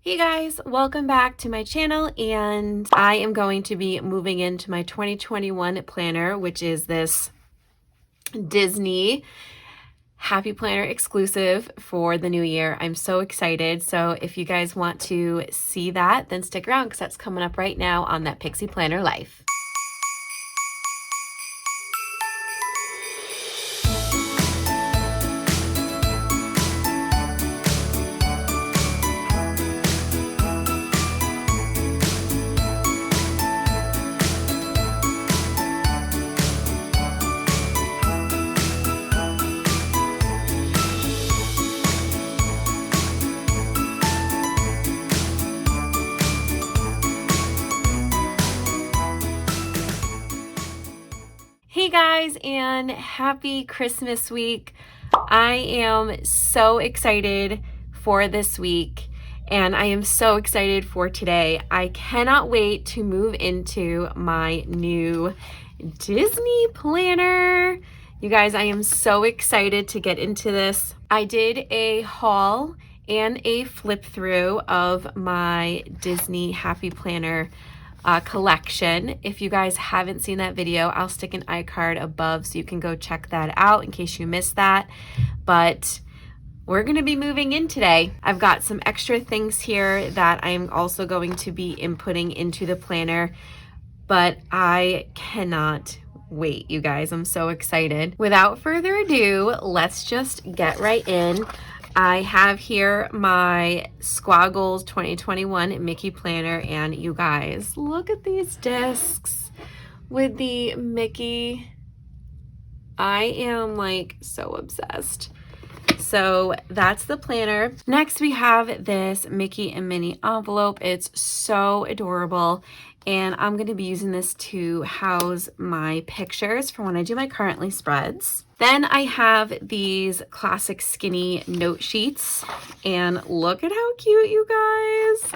Hey guys, welcome back to my channel, and I am going to be moving into my 2021 planner, which is this Disney Happy Planner exclusive for the new year. I'm so excited. So if you guys want to see that, then stick around because that's coming up right now on That Pixie Planner Life. Hey guys, and happy Christmas week. I am so excited for this week, and I am so excited for today. I cannot wait to move into my new Disney planner. You guys, I am so excited to get into this. I did a haul and a flip through of my Disney Happy Planner collection. If you guys haven't seen that video, I'll stick an iCard above so you can go check that out in case you missed that. But we're going to be moving in today. I've got some extra things here that I'm also going to be inputting into the planner, but I cannot wait, you guys. I'm so excited. Without further ado, let's just get right in. I have here my Squaggles 2021 Mickey Planner, and you guys, look at these discs with the Mickey. I am like so obsessed. So that's the planner. Next, we have this Mickey and Minnie envelope. It's so adorable, and I'm going to be using this to house my pictures for when I do my currently spreads. Then I have these classic skinny note sheets, and look at how cute, you guys.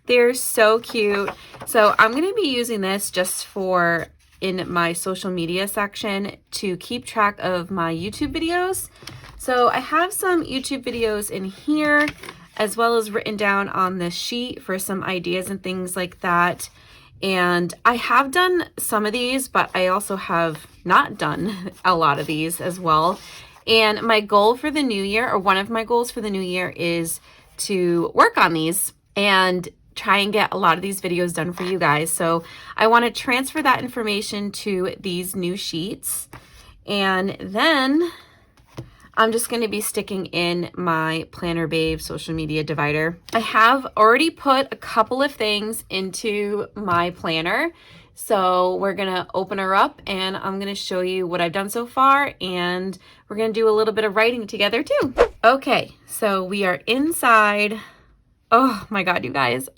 They're so cute. So I'm going to be using this just for in my social media section to keep track of my YouTube videos. So I have some YouTube videos in here, as well as written down on this sheet for some ideas and things like that. And I have done some of these, but I also have not done a lot of these as well. And my goal for the new year, or one of my goals for the new year, is to work on these and try and get a lot of these videos done for you guys. So I want to transfer that information to these new sheets. And then I'm just going to be sticking in my Planner Babe social media divider. I have already put a couple of things into my planner. So we're going to open her up, and I'm going to show you what I've done so far, and we're going to do a little bit of writing together too. Okay, so we are inside. Oh my God, you guys.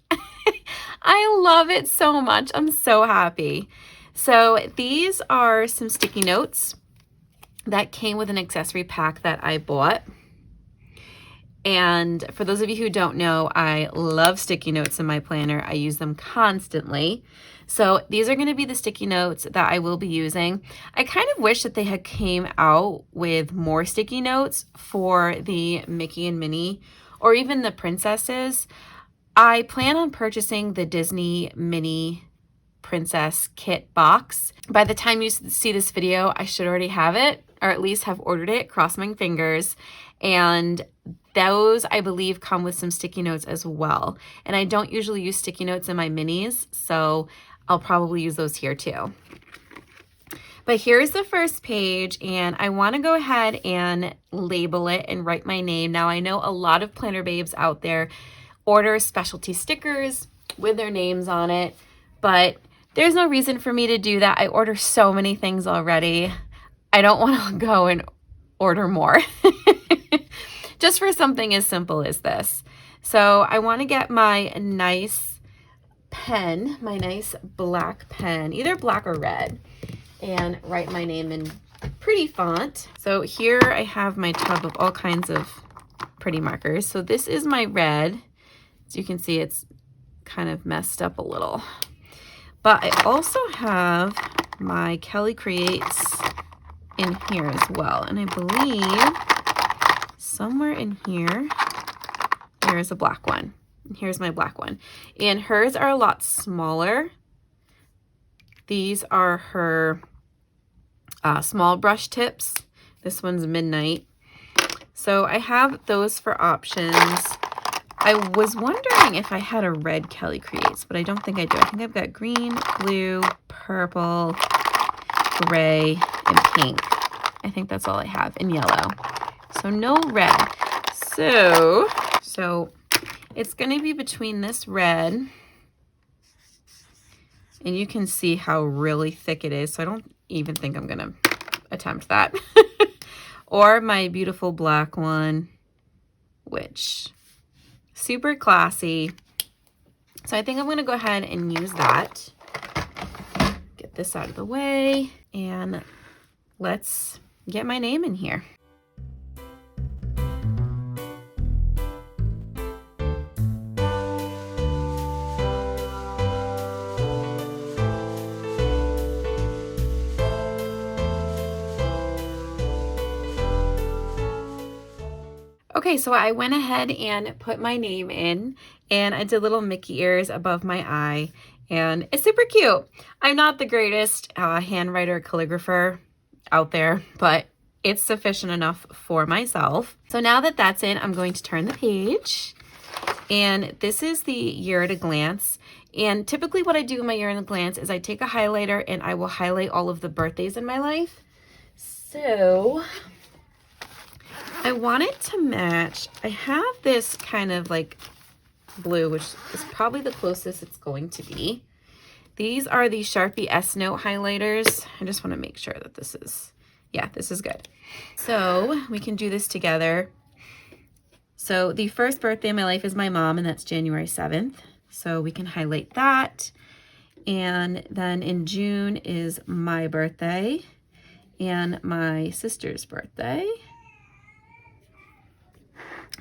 I love it so much. I'm so happy. So these are some sticky notes that came with an accessory pack that I bought. And for those of you who don't know, I love sticky notes in my planner. I use them constantly. So these are going to be the sticky notes that I will be using. I kind of wish that they had came out with more sticky notes for the Mickey and Minnie, or even the princesses. I plan on purchasing the Disney Minnie Princess Kit box. By the time you see this video, I should already have it, or at least have ordered it, cross my fingers. And those, I believe, come with some sticky notes as well. And I don't usually use sticky notes in my minis, so I'll probably use those here too. But here's the first page, and I want to go ahead and label it and write my name. Now, I know a lot of planner babes out there order specialty stickers with their names on it, but there's no reason for me to do that. I order so many things already. I don't want to go and order more just for something as simple as this. So I want to get my nice pen, my nice black pen, either black or red, and write my name in pretty font. So here I have my tub of all kinds of pretty markers. So this is my red. As you can see, it's kind of messed up a little. But I also have my Kelly Creates in here as well. And I believe somewhere in here, there is a black one. here's my black one. And hers are a lot smaller. These are her small brush tips. This one's Midnight. So I have those for options. I was wondering if I had a red Kelly Creates, but I don't think I do. I think I've got green, blue, purple, gray, and pink. I think that's all I have, and yellow. So no red. So it's going to be between this red, and you can see how really thick it is. So I don't even think I'm going to attempt that. Or my beautiful black one, which super classy. So I think I'm going to go ahead and use that. Get this out of the way, and let's get my name in here. Okay, so I went ahead and put my name in, and I did little Mickey ears above my eye, and it's super cute. I'm not the greatest handwriter calligrapher out there, but it's sufficient enough for myself. So now that that's in, I'm going to turn the page, and this is the year at a glance. And typically what I do in my year at a glance is I take a highlighter and I will highlight all of the birthdays in my life. So I want it to match. I have this kind of like blue, which is probably the closest it's going to be. These are the Sharpie S-Note highlighters. I just want to make sure that this is, yeah, this is good. So we can do this together. So the first birthday in my life is my mom, and that's January 7th. So we can highlight that. And then in June is my birthday and my sister's birthday.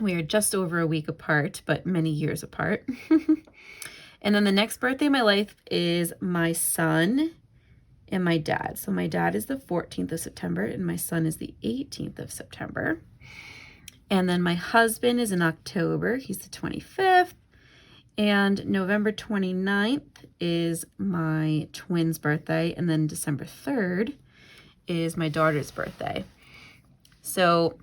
We are just over a week apart, but many years apart. And then the next birthday in my life is my son and my dad. So my dad is the 14th of September and my son is the 18th of September. And then my husband is in October. He's the 25th. And November 29th is my twin's birthday. And then December 3rd is my daughter's birthday. So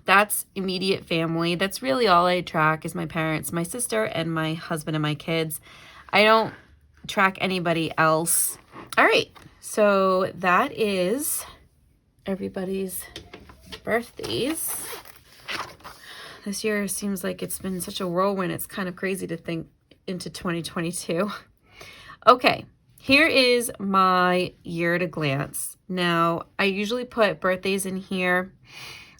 that's immediate family. That's really all I track is my parents, my sister, and my husband and my kids. I don't track anybody else. All right, so that is everybody's birthdays. This year seems like it's been such a whirlwind. It's kind of crazy to think into 2022. Okay, here is my year at a glance. Now, I usually put birthdays in here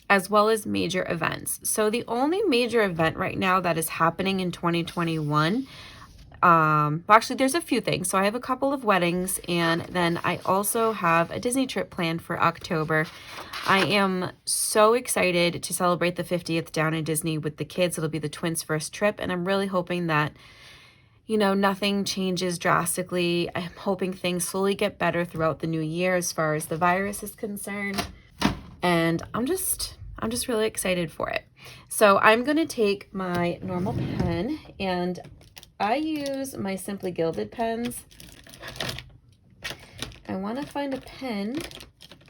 as well as major events. So the only major event right now that is happening in 2021, well, actually there's a few things. So I have a couple of weddings, and then I also have a Disney trip planned for October. I am so excited to celebrate the 50th down in Disney with the kids. It'll be the twins' first trip, and I'm really hoping that, you know, nothing changes drastically. I'm hoping things slowly get better throughout the new year as far as the virus is concerned. And I'm just really excited for it. So I'm going to take my normal pen, and I use my Simply Gilded pens. I want to find a pen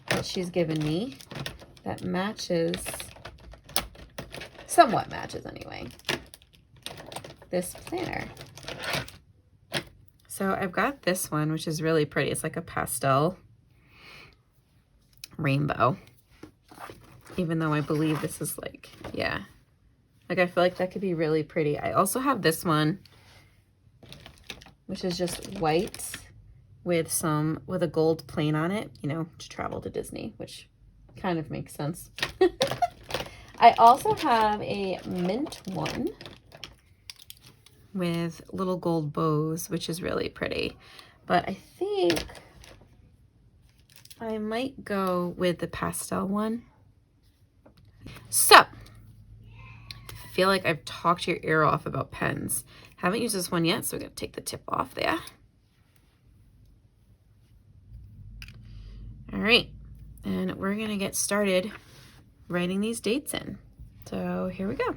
that she's given me that matches, somewhat matches anyway, this planner. So I've got this one, which is really pretty. It's like a pastel rainbow. Even though I believe this is like, yeah, like I feel like that could be really pretty. I also have this one, which is just white with a gold plane on it, you know, to travel to Disney, which kind of makes sense. I also have a mint one with little gold bows, which is really pretty. But I think I might go with the pastel one. So, I feel like I've talked your ear off about pens. Haven't used this one yet, so we're going to take the tip off there. All right, and we're going to get started writing these dates in. So here we go.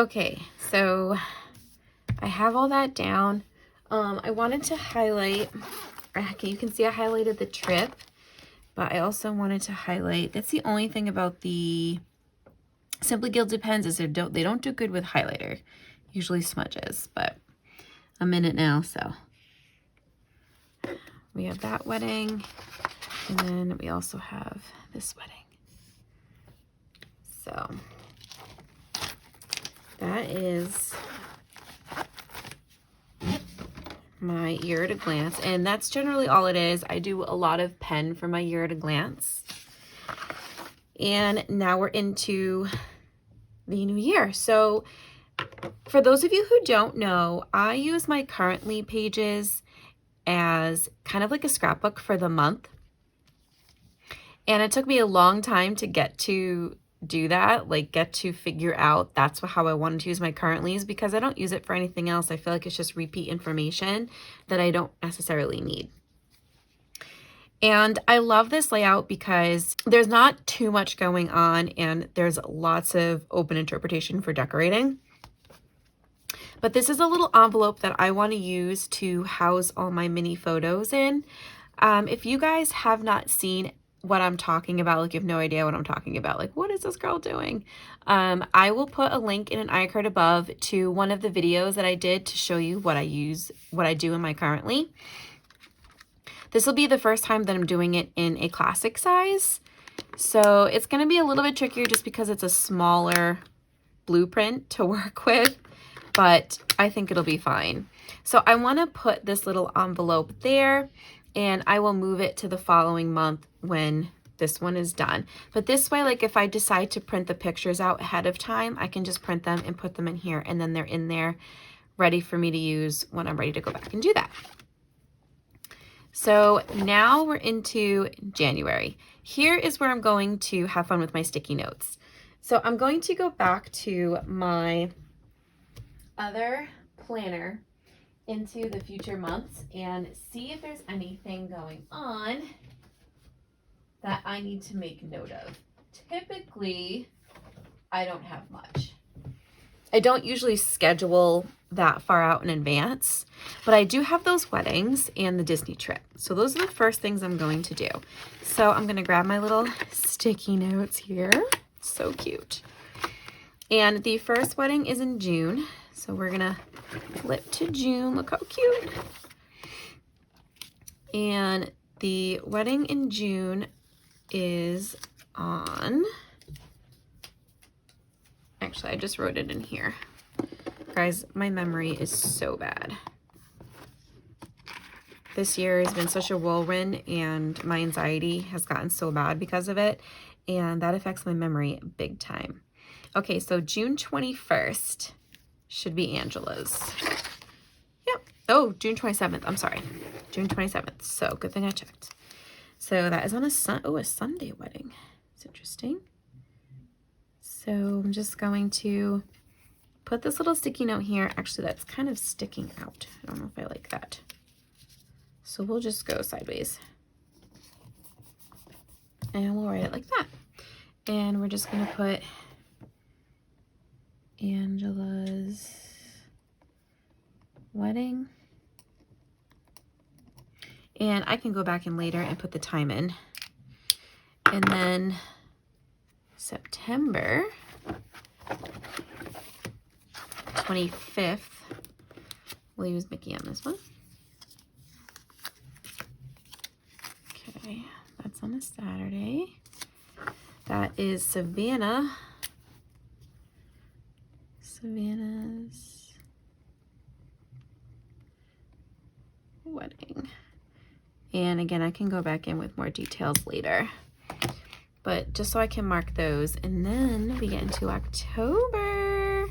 Okay, so I have all that down. I wanted to highlight, you can see I highlighted the trip, but I also wanted to highlight, that's the only thing about the Simply Gilded pens is they don't do good with highlighter, usually smudges, but I'm in it now, so. We have that wedding, and then we also have this wedding. So that is my year at a glance, and that's generally all it is. I do a lot of pen for my year at a glance. And now we're into the new year. So for those of you who don't know, I use my Currently pages as kind of like a scrapbook for the month. And it took me a long time to get to do that, like get to figure out that's how I wanted to use my Currently's, because I don't use it for anything else. I feel like it's just repeat information that I don't necessarily need. And I love this layout because there's not too much going on and there's lots of open interpretation for decorating. But this is a little envelope that I want to use to house all my mini photos in. If you guys have not seen what I'm talking about, like you have no idea what I'm talking about, like what is this girl doing? I will put a link in an iCard above to one of the videos that I did to show you what I do in my Currently. This will be the first time that I'm doing it in a classic size. So it's going to be a little bit trickier just because it's a smaller blueprint to work with, but I think it'll be fine. So I want to put this little envelope there, and I will move it to the following month when this one is done. But this way, like if I decide to print the pictures out ahead of time, I can just print them and put them in here, and then they're in there ready for me to use when I'm ready to go back and do that. So now we're into January. Here is where I'm going to have fun with my sticky notes. So I'm going to go back to my other planner into the future months and see if there's anything going on that I need to make note of. Typically, I don't have much. I don't usually schedule that far out in advance, but I do have those weddings and the Disney trip. So those are the first things I'm going to do. So I'm going to grab my little sticky notes here. So cute. And the first wedding is in June. So we're going to flip to June. Look how cute. And the wedding in June is on... Actually, I just wrote it in here. Guys, my memory is so bad. This year has been such a whirlwind, and my anxiety has gotten so bad because of it, and that affects my memory big time. Okay, so June 21st should be Angela's. Yep. Oh, June 27th. I'm sorry. June 27th. So good thing I checked. So that is on a Sunday wedding. It's interesting. So I'm just going to put this little sticky note here. Actually, that's kind of sticking out. I don't know if I like that. So we'll just go sideways. And we'll write it like that. And we're just going to put Angela's wedding. And I can go back in later and put the time in. And then September 25th, we'll use Mickey on this one. Okay, that's on a Saturday. That is Savannah's wedding. And again, I can go back in with more details later. But just so I can mark those. And then we get into October.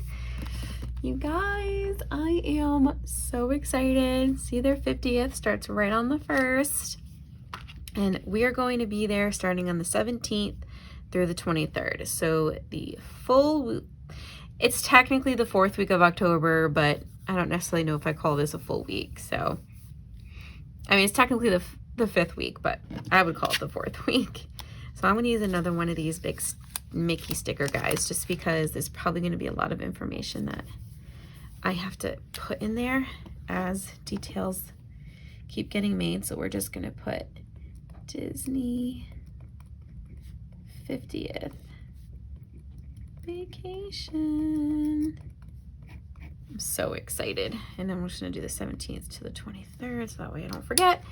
You guys, I am so excited. See, their 50th starts right on the 1st. And we are going to be there starting on the 17th through the 23rd. So the full, it's technically the 4th week of October, but I don't necessarily know if I call this a full week. So, I mean, it's technically the 5th week, but I would call it the 4th week. So I'm going to use another one of these big Mickey sticker, guys, just because there's probably going to be a lot of information that I have to put in there as details keep getting made. So we're just going to put Disney 50th vacation. I'm so excited. And then we're just going to do the 17th to the 23rd, so that way I don't forget.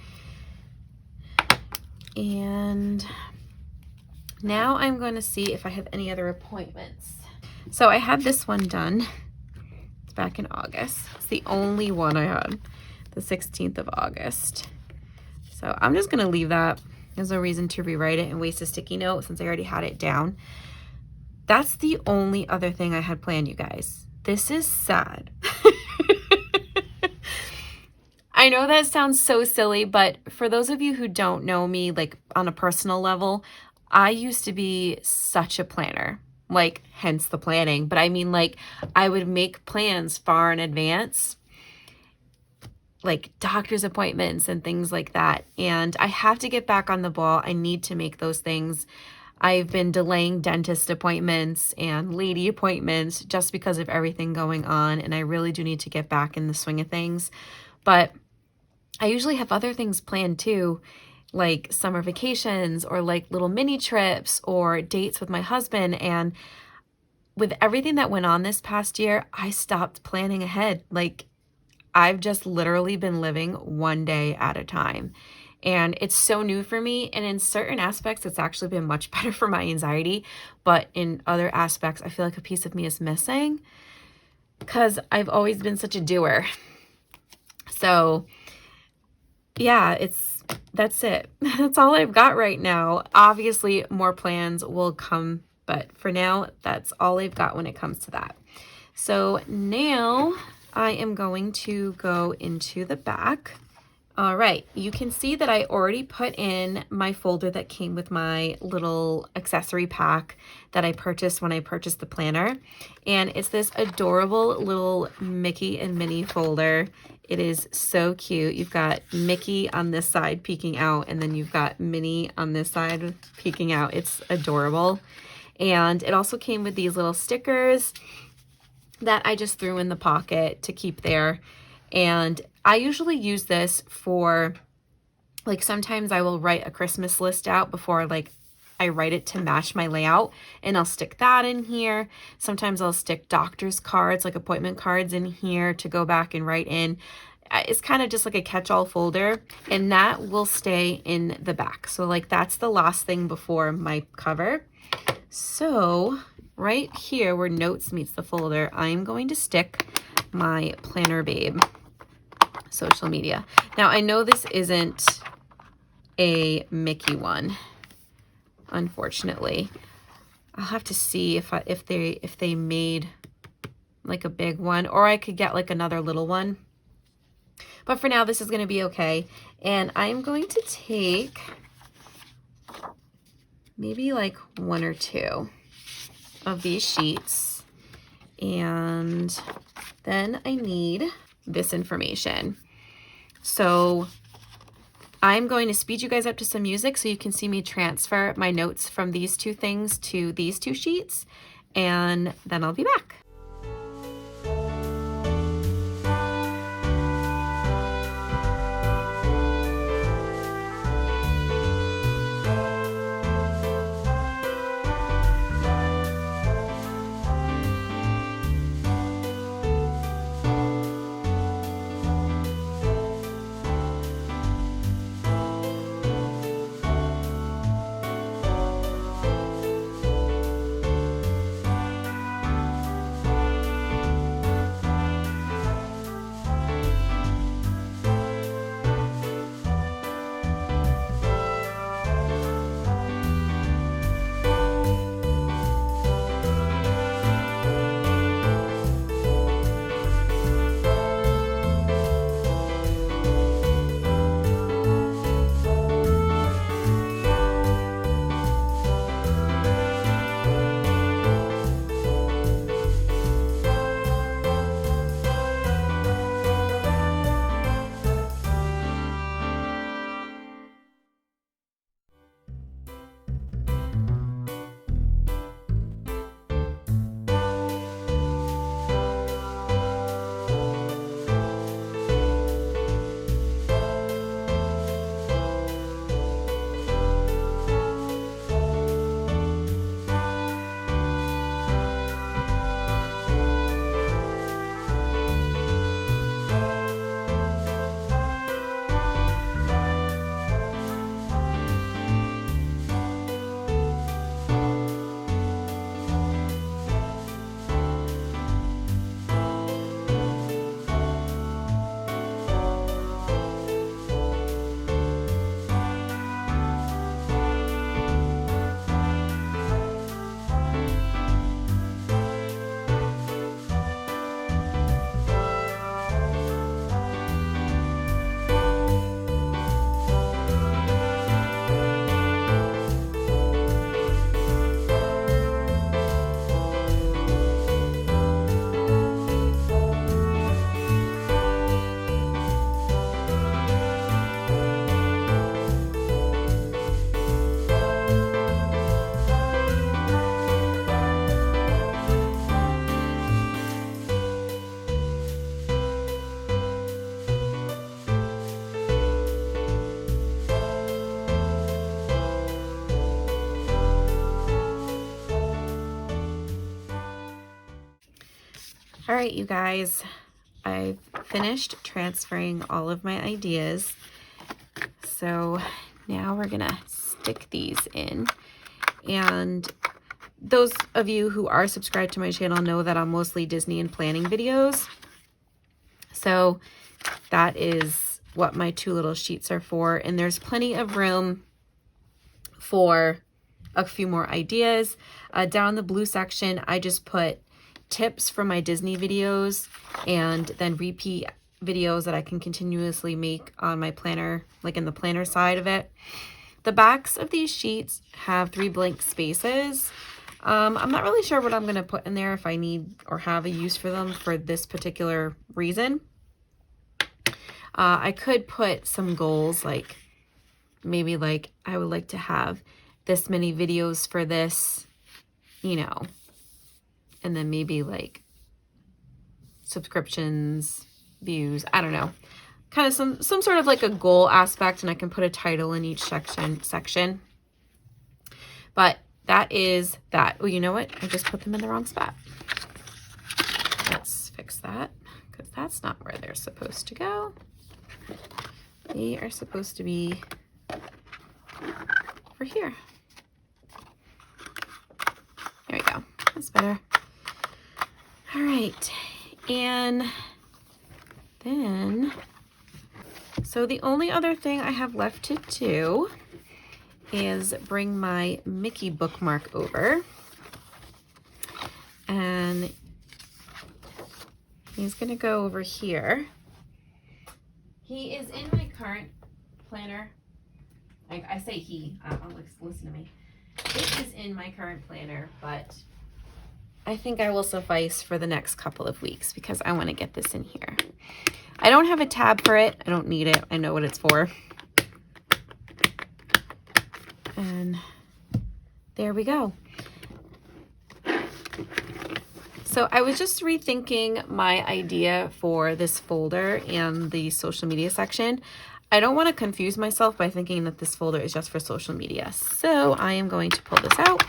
And now I'm going to see if I have any other appointments. So I had this one done. It's back in August. It's the only one I had, the 16th of August. So I'm just going to leave that. There's no reason to rewrite it and waste a sticky note since I already had it down. That's the only other thing I had planned, you guys. This is sad. I know that sounds so silly, but for those of you who don't know me, like on a personal level, I used to be such a planner, like hence the planning. But I mean, like I would make plans far in advance, like doctor's appointments and things like that. And I have to get back on the ball. I need to make those things. I've been delaying dentist appointments and lady appointments just because of everything going on. And I really do need to get back in the swing of things. But I usually have other things planned too, like summer vacations or like little mini trips or dates with my husband. And with everything that went on this past year, I stopped planning ahead. Like I've just literally been living one day at a time. And it's so new for me. And in certain aspects, it's actually been much better for my anxiety. But in other aspects, I feel like a piece of me is missing because I've always been such a doer. So yeah, that's it. That's all I've got right now. Obviously, more plans will come, but for now, that's all I've got when it comes to that. So now I am going to go into the back. All right, you can see that I already put in my folder that came with my little accessory pack that I purchased when I purchased the planner. And it's this adorable little Mickey and Minnie folder. It is so cute. You've got Mickey on this side peeking out, and then you've got Minnie on this side peeking out. It's adorable. And it also came with these little stickers that I just threw in the pocket to keep there. And I usually use this for, like, sometimes I will write a Christmas list out before, like, I write it to match my layout, and I'll stick that in here. Sometimes I'll stick doctor's cards, like appointment cards in here to go back and write in. It's kind of just like a catch-all folder, and that will stay in the back. So, like, that's the last thing before my cover. So right here where notes meets the folder, I'm going to stick my Planner Babe social media. Now I know this isn't a Mickey one, unfortunately. I'll have to see if they made like a big one, or I could get like another little one. But for now, this is going to be okay. And I'm going to take maybe like one or two of these sheets, and then I need this information. So I'm going to speed you guys up to some music so you can see me transfer my notes from these two things to these two sheets, and then I'll be back. All right, you guys, I've finished transferring all of my ideas. So now we're gonna stick these in. And those of you who are subscribed to my channel know that I'm mostly Disney and planning videos. So that is what my two little sheets are for. And there's plenty of room for a few more ideas. Down the blue section, I just put tips from my Disney videos and then repeat videos that I can continuously make on my planner, like in the planner side of it. The backs of these sheets have 3 blank spaces. I'm not really sure what I'm going to put in there, if I need or have a use for them for this particular reason. I could put some goals, like maybe like I would like to have this many videos for this, you know, and then maybe like subscriptions, views, I don't know, kind of some sort of like a goal aspect, and I can put a title in each section. But that is that. Oh, you know what? I just put them in the wrong spot. Let's fix that, because that's not where they're supposed to go. They are supposed to be over here. There we go. That's better. All right. And then, so the only other thing I have left to do is bring my Mickey bookmark over. And he's going to go over here. He is in my current planner. I say he, listen to me. It is in my current planner, but I think I will suffice for the next couple of weeks because I want to get this in here. I don't have a tab for it. I don't need it. I know what it's for. And there we go. So I was just rethinking my idea for this folder and the social media section. I don't want to confuse myself by thinking that this folder is just for social media. So I am going to pull this out,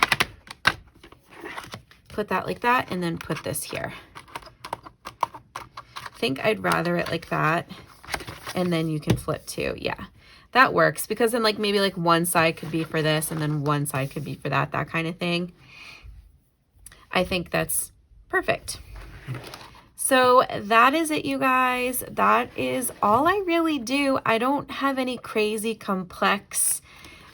put that like that, and then put this here. I think I'd rather it like that, and then you can flip too. Yeah, that works, because then like maybe like one side could be for this and then one side could be for that kind of thing. I think that's perfect. So that is it, you guys. That is all I really do. I don't have any crazy complex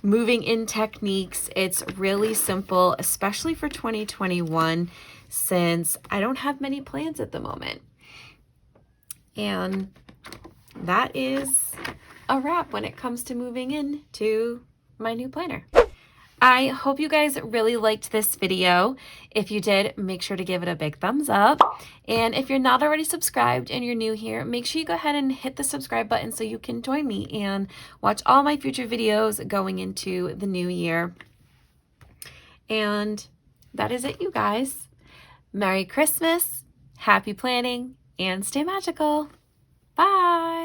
moving in techniques. It's really simple, especially for 2021, since I don't have many plans at the moment. And that is a wrap when it comes to moving into my new planner. I hope you guys really liked this video. If you did, make sure to give it a big thumbs up. And if you're not already subscribed and you're new here, make sure you go ahead and hit the subscribe button so you can join me and watch all my future videos going into the new year. And that is it, you guys. Merry Christmas, happy planning, and stay magical. Bye.